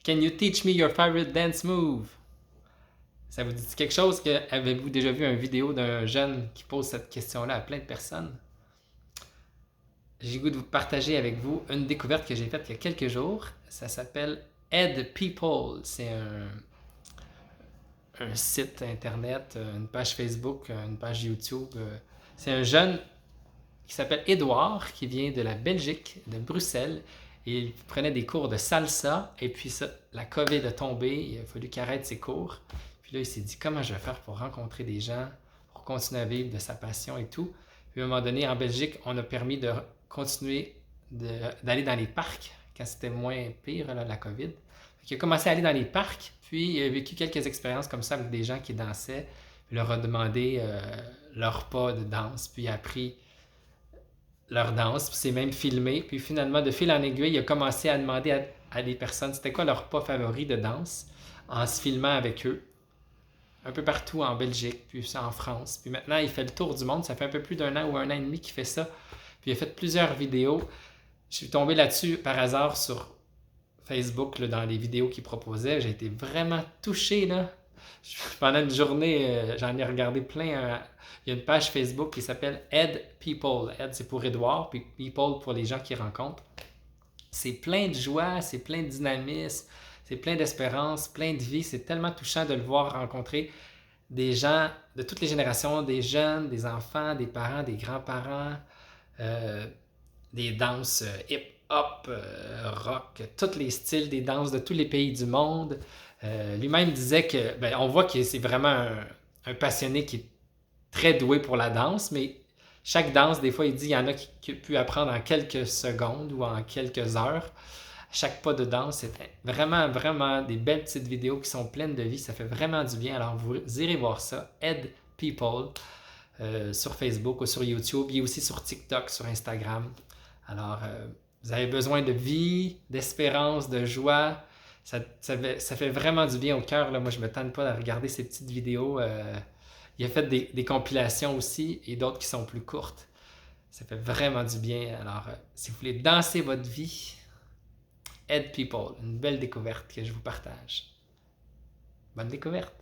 Can you teach me your favorite dance move? Ça vous dit quelque chose? Avez-vous déjà vu une vidéo d'un jeune qui pose cette question-là à plein de personnes? J'ai le goût de vous partager avec vous une découverte que j'ai faite il y a quelques jours. Ça s'appelle Ed People. C'est un site internet, une page Facebook, une page YouTube. C'est un jeune qui s'appelle Édouard, qui vient de la Belgique, de Bruxelles. Et il prenait des cours de salsa. Et puis ça, la COVID a tombé. Il a fallu qu'il arrête ses cours. Puis là, il s'est dit comment je vais faire pour rencontrer des gens, pour continuer à vivre de sa passion et tout. Puis à un moment donné, en Belgique, on a permis de continuer d'aller dans les parcs quand c'était moins pire, là, la COVID. Il a commencé à aller dans les parcs, puis il a vécu quelques expériences comme ça avec des gens qui dansaient. Il leur a demandé leur pas de danse, puis il a appris leur danse, puis c'est même filmé. Puis finalement, de fil en aiguille, il a commencé à demander à des personnes c'était quoi leur pas favori de danse en se filmant avec eux. Un peu partout en Belgique, puis en France. Puis maintenant, il fait le tour du monde. Ça fait un peu plus d'un an ou un an et demi qu'il fait ça. Puis il a fait plusieurs vidéos. Je suis tombé là-dessus par hasard sur Facebook, là, dans les vidéos qu'il proposait. J'ai été vraiment touché, là. Pendant une journée, j'en ai regardé plein. Il y a une page Facebook qui s'appelle Ed People. Ed, c'est pour Edouard, puis People pour les gens qu'il rencontre. C'est plein de joie, c'est plein de dynamisme, c'est plein d'espérance, plein de vie. C'est tellement touchant de le voir rencontrer des gens de toutes les générations, des jeunes, des enfants, des parents, des grands-parents, des danses hip-hop, rock, tous les styles des danses de tous les pays du monde. Lui-même disait que, on voit que c'est vraiment un passionné qui est très doué pour la danse, mais chaque danse, des fois, il dit, il y en a qui pu apprendre en quelques secondes ou en quelques heures. Chaque pas de danse, c'est vraiment, vraiment des belles petites vidéos qui sont pleines de vie. Ça fait vraiment du bien. Alors, vous irez voir ça. Ed People sur Facebook ou sur YouTube. Il est aussi sur TikTok, sur Instagram. Alors, vous avez besoin de vie, d'espérance, de joie. Ça fait vraiment du bien au cœur. Là. Moi, je ne me tente pas de regarder ces petites vidéos. Il a fait des compilations aussi et d'autres qui sont plus courtes. Ça fait vraiment du bien. Alors, si vous voulez danser votre vie, Ed People, une belle découverte que je vous partage. Bonne découverte!